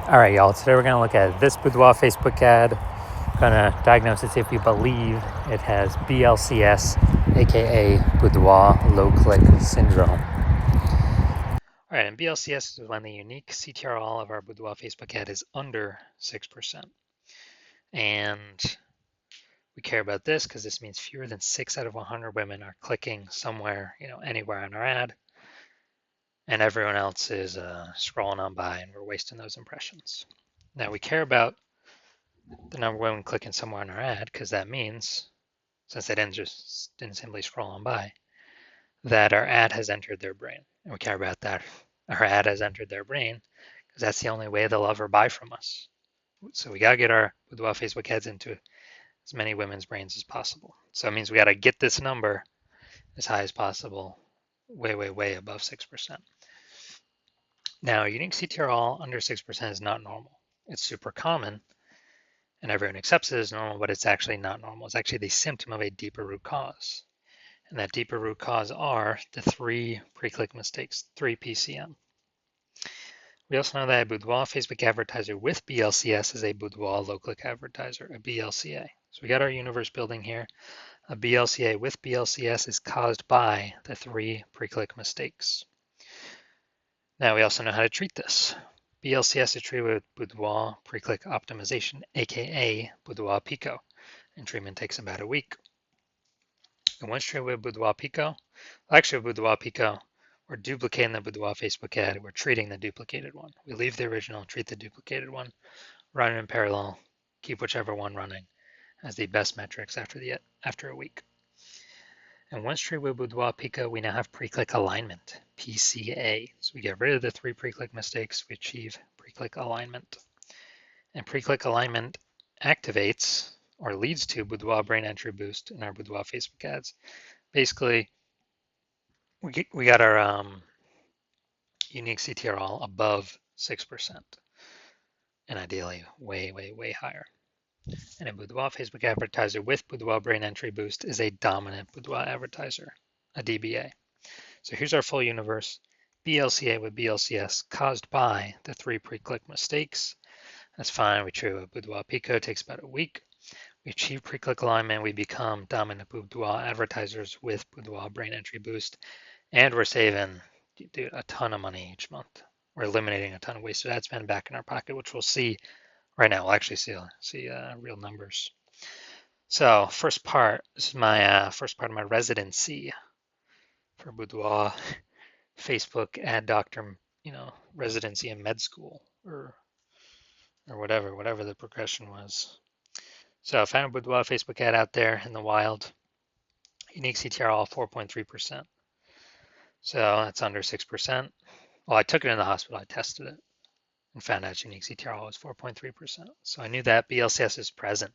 All right, y'all. Today we're going to look at this Boudoir Facebook ad. Going to diagnose it, see if we believe it has BLCS, aka Boudoir Low Click Syndrome. All right, and BLCS is when the unique CTRL of our Boudoir Facebook ad is under 6%. And we care about this because this means fewer than 6 out of 100 women are clicking somewhere, anywhere on our ad, and everyone else is scrolling on by, and we're wasting those impressions. Now we care about the number of women clicking somewhere on our ad because that means, since they didn't simply scroll on by, that our ad has entered their brain, and we care about that. Our ad has entered their brain because that's the only way they'll ever buy from us. So we gotta get our Boudoir Facebook ads into as many women's brains as possible. So it means we gotta get this number as high as possible, way, way, way above 6%. Now, unique CTRL under 6% is not normal. It's super common, and everyone accepts it as normal, but it's actually not normal. It's actually the symptom of a deeper root cause. And that deeper root cause are the 3 pre-click mistakes, 3 PCM. We also know that a Boudoir Facebook advertiser with BLCS is a Boudoir low-click advertiser, a BLCA. So we got our universe building here. A BLCA with BLCS is caused by the 3 pre-click mistakes. Now we also know how to treat this. BLCS is treated with Boudoir pre-click optimization, aka Boudoir Pico, and treatment takes about a week. And once treated with Boudoir Pico, actually with Boudoir Pico, we're duplicating the Boudoir Facebook ad, we're treating the duplicated one. We leave the original, treat the duplicated one, run it in parallel, keep whichever one running as the best metrics after a week. And once treated with Boudoir Pico, we now have pre-click alignment, PCA. So we get rid of the 3 pre-click mistakes, we achieve pre-click alignment. And pre-click alignment activates or leads to Boudoir brain entry boost in our Boudoir Facebook ads. Basically, we got our unique CTRL above 6%, and ideally way, way, way higher. And a Boudoir Facebook advertiser with Boudoir brain entry boost is a dominant Boudoir advertiser, a DBA. So here's our full universe. BLCA with BLCS caused by the 3 pre-click mistakes. That's fine. We treat with Boudoir Pico, takes about a week. We achieve pre-click alignment. We become dominant Boudoir advertisers with Boudoir brain entry boost. And we're saving a ton of money each month. We're eliminating a ton of wasted ad spend back in our pocket, which we'll see right now. We'll actually see real numbers. So first part, this is my first part of my residency for Boudoir Facebook ad doctor, residency in med school or whatever the progression was. So I found a Boudoir Facebook ad out there in the wild. Unique CTRL 4.3%. So that's under 6%. Well, I took it in the hospital, I tested it, and found out unique CTRL was 4.3%. So I knew that BLCS is present.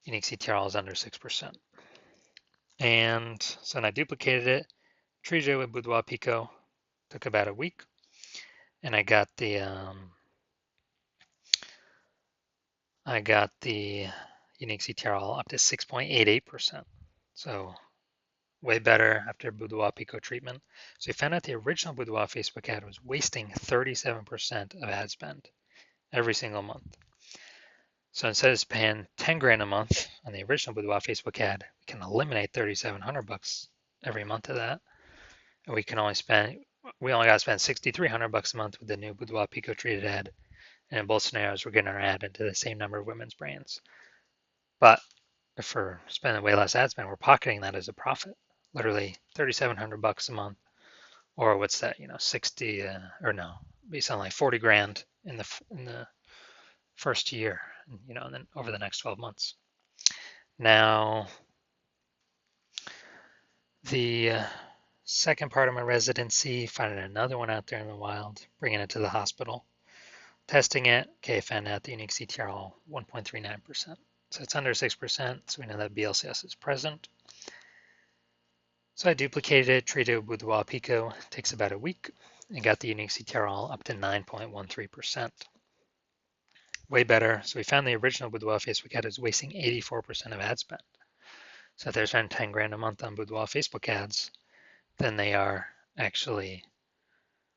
Unique CTRL is under 6%. And so then I duplicated it, treated it with Boudoir Pico, took about a week, and I got the unique CTRL up to 6.88%. So way better after Boudoir Pico treatment. So we found out the original Boudoir Facebook ad was wasting 37% of ad spend every single month. So instead of spending 10 grand a month on the original Boudoir Facebook ad, we can eliminate 3,700 bucks every month of that. And we only got to spend 6,300 bucks a month with the new Boudoir Pico treated ad. And in both scenarios, we're getting our ad into the same number of women's brains. But if we're spending way less ad spend, we're pocketing that as a profit. Literally 3,700 bucks a month, or what's that? 60 or no, be something like 40 grand in the first year, and then over the next 12 months. Now, the second part of my residency, finding another one out there in the wild, bringing it to the hospital, testing it. Okay, found out the unique CTRL 1.39%. So it's under 6%, so we know that BLCS is present. So I duplicated it, treated it with Boudoir Pico, it takes about a week, and got the unique CTRL up to 9.13%. Way better. So we found the original Boudoir Facebook ad is wasting 84% of ad spend. So if they're spending 10 grand a month on Boudoir Facebook ads, then they are actually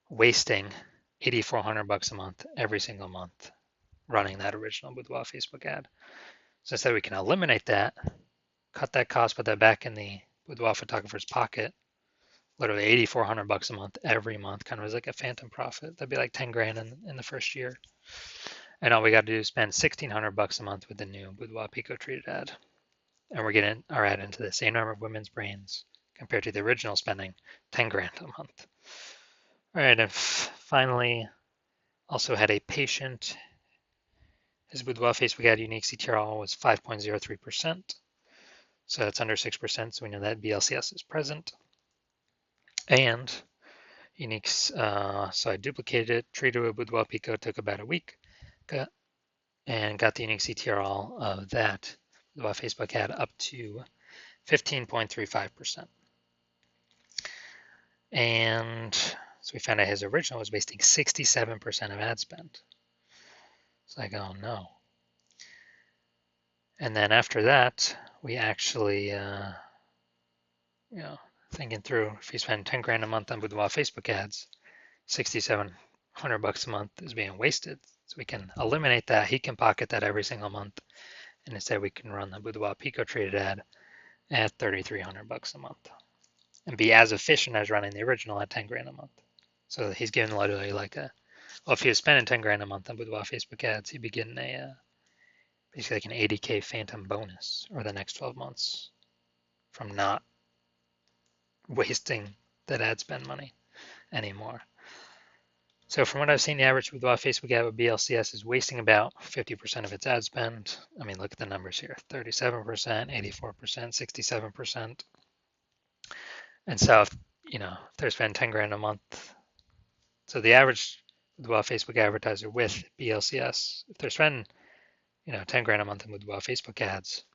wasting $8,400 a month every single month running that original Boudoir Facebook ad. So instead we can eliminate that, cut that cost, put that back in the Boudoir photographer's pocket, literally $8,400 a month every month, kind of as like a phantom profit. That'd be like 10 grand in the first year. And all we got to do is spend $1,600 a month with the new Boudoir Pico treated ad. And we're getting our ad into the same number of women's brains compared to the original spending 10 grand a month. All right, and finally, also had a patient. His Boudoir Facebook ad unique CTRL was 5.03%. So that's under 6%, so we know that BLCS is present. And uniques, so I duplicated it, treated with Boudoir Pico, took about a week, and got the unique CTRL of that Boudoir Facebook ad up to 15.35%. And so we found out his original was wasting 67% of ad spend. It's like, oh no. And then after that, we actually, thinking through, if you spend 10 grand a month on Boudoir Facebook ads, $6,700 a month is being wasted. So we can eliminate that. He can pocket that every single month. And instead we can run the Boudoir Pico treated ad at $3,300 a month and be as efficient as running the original at 10 grand a month. So he's getting literally like if he was spending 10 grand a month on Boudoir Facebook ads, he'd be getting basically like an 80K phantom bonus over the next 12 months from not wasting that ad spend money anymore. So from what I've seen, the average Boudoir Facebook ad with BLCS is wasting about 50% of its ad spend. I mean, look at the numbers here, 37%, 84%, 67%. And so, if they're spending 10 grand a month, so the average Boudoir Facebook advertiser with BLCS, if they're spending 10 grand a month in Boudoir Facebook ads,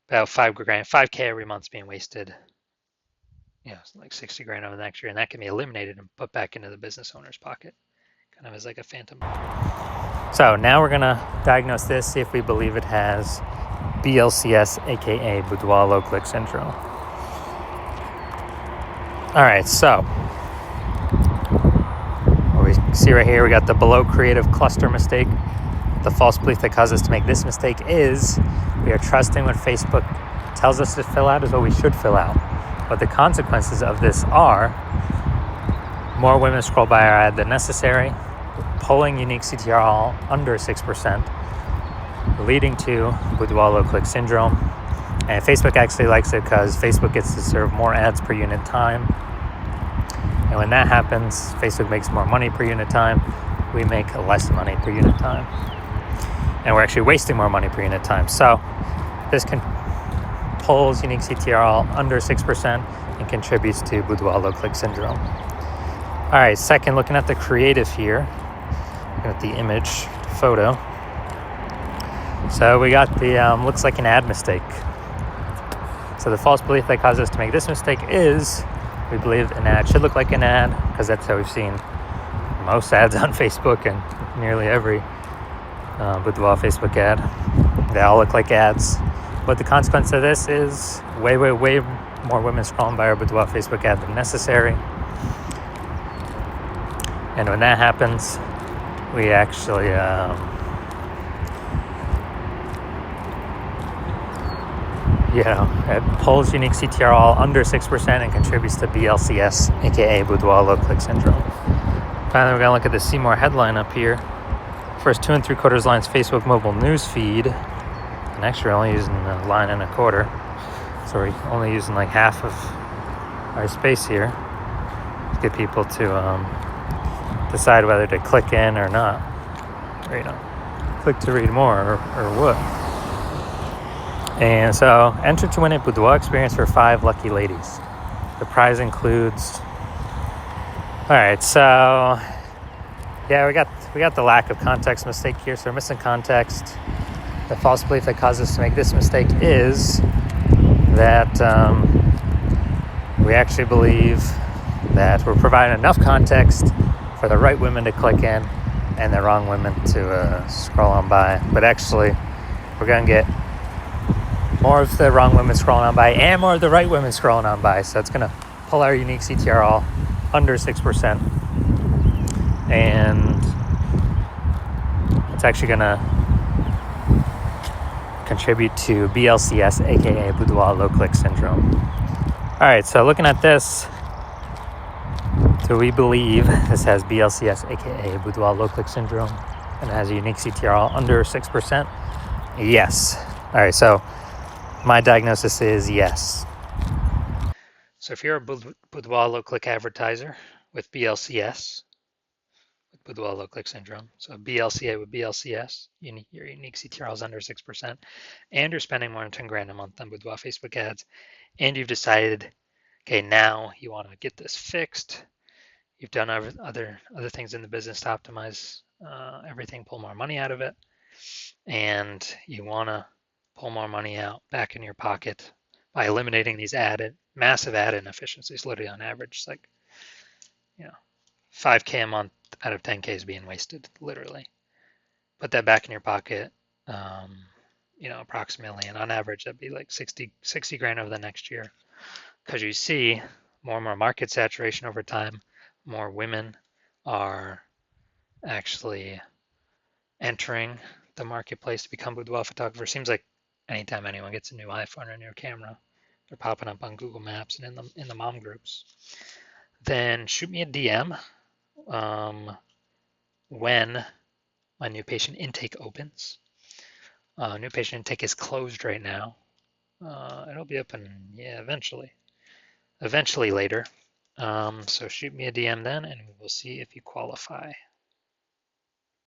about 5K every month is being wasted. Like 60 grand over the next year, and that can be eliminated and put back into the business owner's pocket, kind of as like a phantom. So now we're gonna diagnose this, see if we believe it has BLCS, aka Boudoir low click syndrome. All right, so what we see right here, we got the below creative cluster mistake. The false belief that caused us to make this mistake is we are trusting what Facebook tells us to fill out is what we should fill out. But the consequences of this are more women scroll by our ad than necessary, pulling unique CTRL under 6%, leading to Boudoir low click syndrome. And Facebook actually likes it because Facebook gets to serve more ads per unit time. And when that happens, Facebook makes more money per unit time. We make less money per unit time. And we're actually wasting more money per unit time. So this pulls unique CTRL under 6% and contributes to Boudoir low click syndrome. All right, second, looking at the creative here, looking at the image photo. So we got the, looks like an ad mistake. So the false belief that caused us to make this mistake is we believe an ad should look like an ad, because that's how we've seen most ads on Facebook and nearly every Boudoir Facebook ad. They all look like ads. But the consequence of this is way more women scrolling by our Boudoir Facebook ad than necessary. And when that happens, we actually it pulls unique CTRL under 6% and contributes to BLCS, aka Boudoir low click syndrome. Finally, we're gonna look at the See More headline up here. First 2 3/4 lines Facebook mobile news feed. And actually we're only using a line and a quarter. So we're only using like half of our space here to get people to decide whether to click in or not. Or, click to read more or what. And so, enter to win a Boudoir experience for 5 lucky ladies. The prize includes... Alright, so... yeah, we got the lack of context mistake here, so we're missing context. The false belief that caused us to make this mistake is that we actually believe that we're providing enough context for the right women to click in and the wrong women to scroll on by. But actually, we're going to get more of the wrong women scrolling on by and more of the right women scrolling on by. So it's going to pull our unique CTRL under 6%. and it's actually going to contribute to BLCS, aka Boudoir low click syndrome. All right, so looking at this, do we believe this has BLCS, aka Boudoir low click syndrome, and has a unique CTRL under 6%? Yes. All right, so my diagnosis is yes. So if you're a Boudoir low click advertiser with BLCS, with Boudoir low click syndrome, so BLCA with BLCS, your unique CTRL is under 6%, and you're spending more than 10 grand a month on Boudoir Facebook ads, and you've decided, okay, now you want to get this fixed. You've done other things in the business to optimize everything, pull more money out of it, and you want to pull more money out back in your pocket by eliminating these massive ad inefficiencies. Literally, on average, it's like 5K a month out of 10K is being wasted. Literally, put that back in your pocket. Approximately, and on average, that'd be like 60 grand over the next year, because you see more and more market saturation over time. More women are actually entering the marketplace to become boudoir photographers. Seems like anytime anyone gets a new iPhone or a new camera, they're popping up on Google Maps and in the mom groups. Then shoot me a DM when my new patient intake opens. New patient intake is closed right now. It'll be open, eventually later. So shoot me a DM then, and we'll see if you qualify.